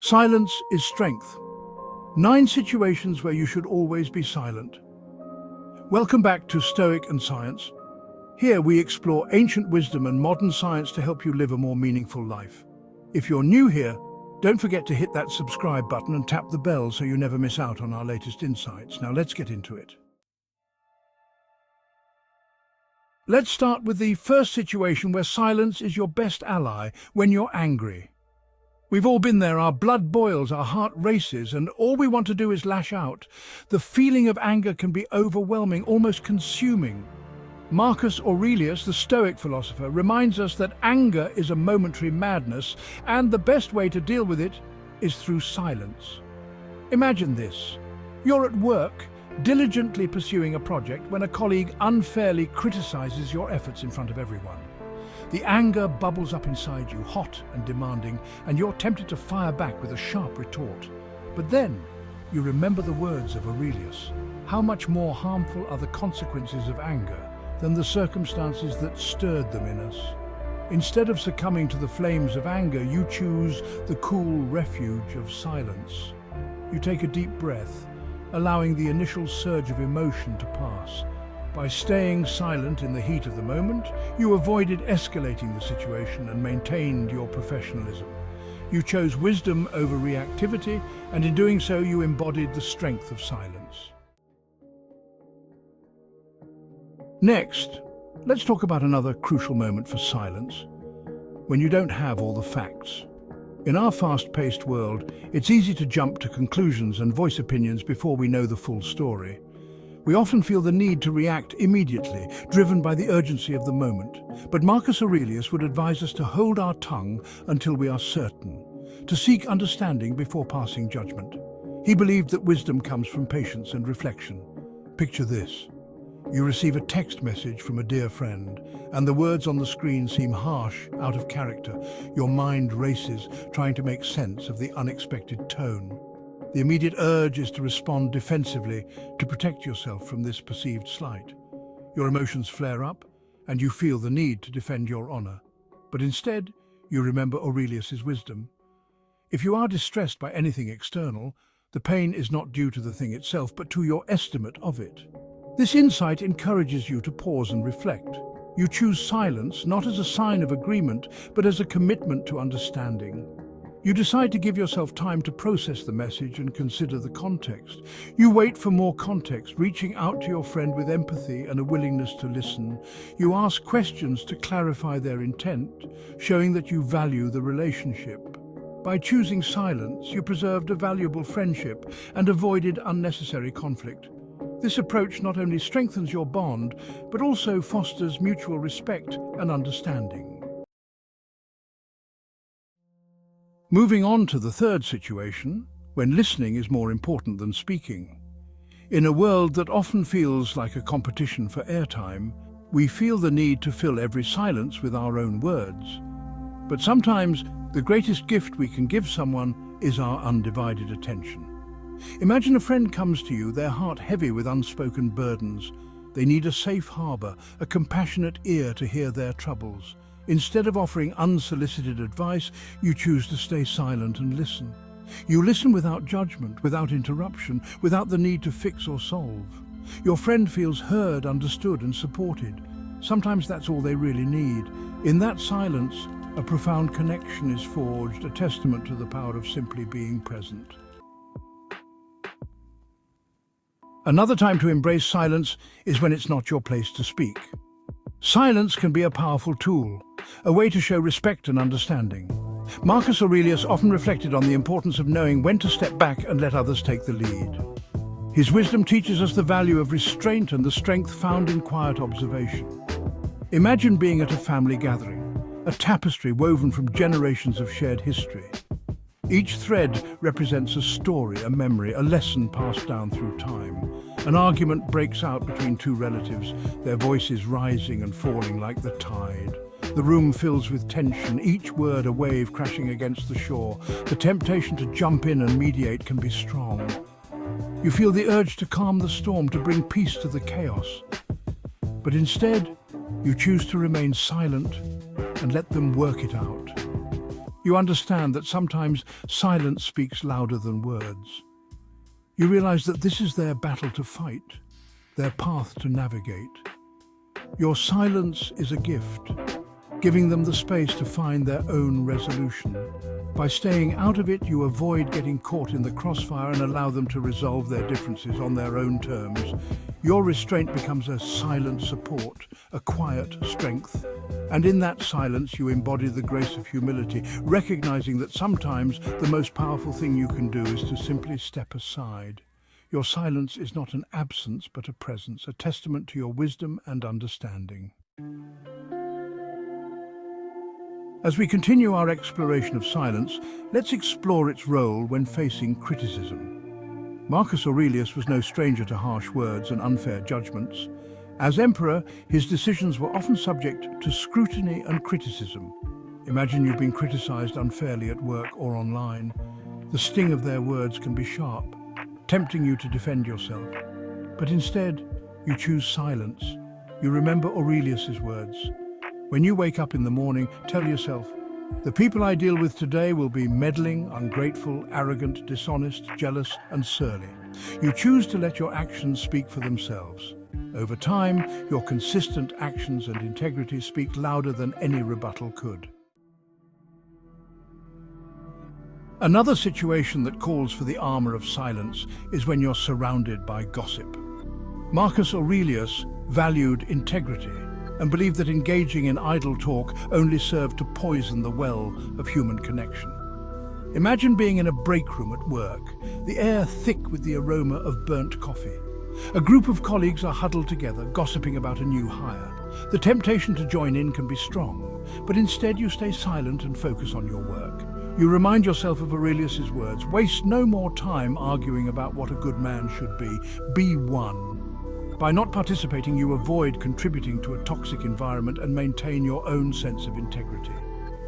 Silence is strength. 9 situations where you should always be silent. Welcome back to Stoic and Science. Here we explore ancient wisdom and modern science to help you live a more meaningful life. If you're new here, don't forget to hit that subscribe button and tap the bell so you never miss out on our latest insights. Now let's get into it. Let's start with the first situation where silence is your best ally when you're angry. We've all been there, our blood boils, our heart races, and all we want to do is lash out. The feeling of anger can be overwhelming, almost consuming. Marcus Aurelius, the Stoic philosopher, reminds us that anger is a momentary madness, and the best way to deal with it is through silence. Imagine this. You're at work, diligently pursuing a project when a colleague unfairly criticizes your efforts in front of everyone. The anger bubbles up inside you, hot and demanding, and you're tempted to fire back with a sharp retort. But then you remember the words of Aurelius. How much more harmful are the consequences of anger than the circumstances that stirred them in us? Instead of succumbing to the flames of anger, you choose the cool refuge of silence. You take a deep breath, allowing the initial surge of emotion to pass. By staying silent in the heat of the moment, you avoided escalating the situation and maintained your professionalism. You chose wisdom over reactivity, and in doing so, you embodied the strength of silence. Next, let's talk about another crucial moment for silence, when you don't have all the facts. In our fast-paced world, it's easy to jump to conclusions and voice opinions before we know the full story. We often feel the need to react immediately, driven by the urgency of the moment. But Marcus Aurelius would advise us to hold our tongue until we are certain, to seek understanding before passing judgment. He believed that wisdom comes from patience and reflection. Picture this. You receive a text message from a dear friend, and the words on the screen seem harsh, out of character. Your mind races, trying to make sense of the unexpected tone. The immediate urge is to respond defensively to protect yourself from this perceived slight. Your emotions flare up, and you feel the need to defend your honor. But instead, you remember Aurelius's wisdom. If you are distressed by anything external, the pain is not due to the thing itself, but to your estimate of it. This insight encourages you to pause and reflect. You choose silence not as a sign of agreement, but as a commitment to understanding. You decide to give yourself time to process the message and consider the context. You wait for more context, reaching out to your friend with empathy and a willingness to listen. You ask questions to clarify their intent, showing that you value the relationship. By choosing silence, you preserved a valuable friendship and avoided unnecessary conflict. This approach not only strengthens your bond, but also fosters mutual respect and understanding. Moving on to the third situation, when listening is more important than speaking. In a world that often feels like a competition for airtime, we feel the need to fill every silence with our own words. But sometimes the greatest gift we can give someone is our undivided attention. Imagine a friend comes to you, their heart heavy with unspoken burdens. They need a safe harbor, a compassionate ear to hear their troubles. Instead of offering unsolicited advice, you choose to stay silent and listen. You listen without judgment, without interruption, without the need to fix or solve. Your friend feels heard, understood, and supported. Sometimes that's all they really need. In that silence, a profound connection is forged, a testament to the power of simply being present. Another time to embrace silence is when it's not your place to speak. Silence can be a powerful tool, a way to show respect and understanding. Marcus Aurelius often reflected on the importance of knowing when to step back and let others take the lead. His wisdom teaches us the value of restraint and the strength found in quiet observation. Imagine being at a family gathering, a tapestry woven from generations of shared history. Each thread represents a story, a memory, a lesson passed down through time. An argument breaks out between two relatives, their voices rising and falling like the tide. The room fills with tension, each word a wave crashing against the shore. The temptation to jump in and mediate can be strong. You feel the urge to calm the storm, to bring peace to the chaos. But instead, you choose to remain silent and let them work it out. You understand that sometimes silence speaks louder than words. You realize that this is their battle to fight, their path to navigate. Your silence is a gift, giving them the space to find their own resolution. By staying out of it, you avoid getting caught in the crossfire and allow them to resolve their differences on their own terms. Your restraint becomes a silent support, a quiet strength. And in that silence, you embody the grace of humility, recognizing that sometimes the most powerful thing you can do is to simply step aside. Your silence is not an absence, but a presence, a testament to your wisdom and understanding. As we continue our exploration of silence, let's explore its role when facing criticism. Marcus Aurelius was no stranger to harsh words and unfair judgments. As emperor, his decisions were often subject to scrutiny and criticism. Imagine you've been criticized unfairly at work or online. The sting of their words can be sharp, tempting you to defend yourself. But instead, you choose silence. You remember Aurelius's words. When you wake up in the morning, tell yourself, the people I deal with today will be meddling, ungrateful, arrogant, dishonest, jealous, and surly. You choose to let your actions speak for themselves. Over time, your consistent actions and integrity speak louder than any rebuttal could. Another situation that calls for the armor of silence is when you're surrounded by gossip. Marcus Aurelius valued integrity and believed that engaging in idle talk only served to poison the well of human connection. Imagine being in a break room at work, the air thick with the aroma of burnt coffee. A group of colleagues are huddled together, gossiping about a new hire. The temptation to join in can be strong, but instead you stay silent and focus on your work. You remind yourself of Aurelius's words, waste no more time arguing about what a good man should be one. By not participating, you avoid contributing to a toxic environment and maintain your own sense of integrity.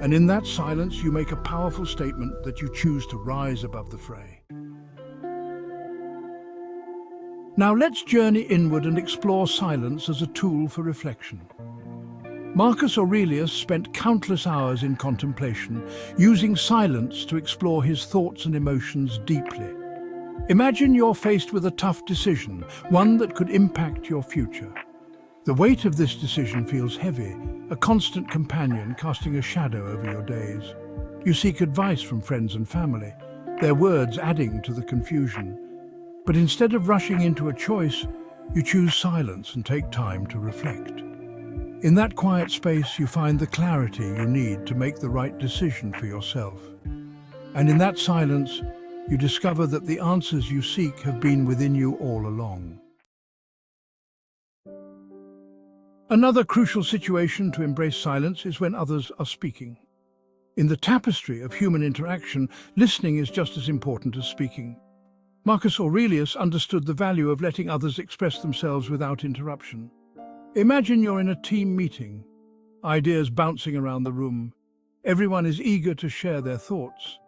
And in that silence, you make a powerful statement that you choose to rise above the fray. Now let's journey inward and explore silence as a tool for reflection. Marcus Aurelius spent countless hours in contemplation, using silence to explore his thoughts and emotions deeply. Imagine you're faced with a tough decision, one that could impact your future. The weight of this decision feels heavy, a constant companion casting a shadow over your days. You seek advice from friends and family, their words adding to the confusion. But instead of rushing into a choice, you choose silence and take time to reflect. In that quiet space, you find the clarity you need to make the right decision for yourself. And in that silence, you discover that the answers you seek have been within you all along. Another crucial situation to embrace silence is when others are speaking. In the tapestry of human interaction, listening is just as important as speaking. Marcus Aurelius understood the value of letting others express themselves without interruption. Imagine you're in a team meeting, ideas bouncing around the room. Everyone is eager to share their thoughts,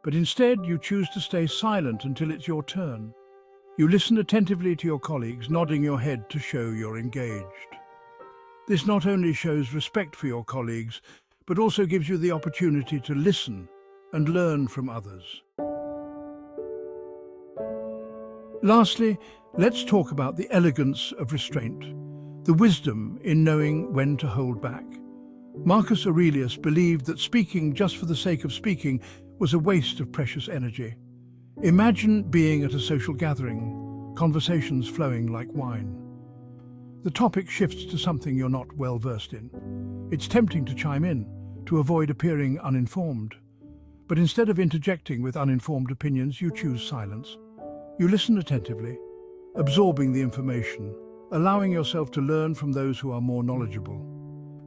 but instead you choose to stay silent until it's your turn. You listen attentively to your colleagues, nodding your head to show you're engaged. This not only shows respect for your colleagues, but also gives you the opportunity to listen and learn from others. Lastly, let's talk about the elegance of restraint, the wisdom in knowing when to hold back. Marcus Aurelius believed that speaking just for the sake of speaking was a waste of precious energy. Imagine being at a social gathering, conversations flowing like wine. The topic shifts to something you're not well versed in. It's tempting to chime in, to avoid appearing uninformed. But instead of interjecting with uninformed opinions, you choose silence. You listen attentively, absorbing the information, allowing yourself to learn from those who are more knowledgeable.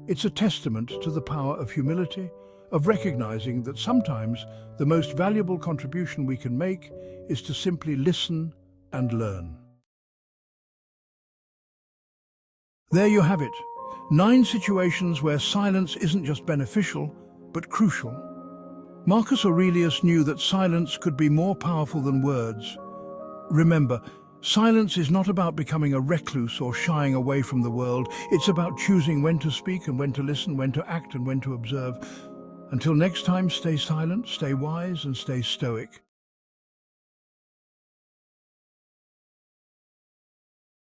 It's a testament to the power of humility, of recognizing that sometimes the most valuable contribution we can make is to simply listen and learn. There you have it, 9 situations where silence isn't just beneficial, but crucial. Marcus Aurelius knew that silence could be more powerful than words. Remember, silence is not about becoming a recluse or shying away from the world. It's about choosing when to speak and when to listen, when to act and when to observe. Until next time, stay silent, stay wise, and stay stoic.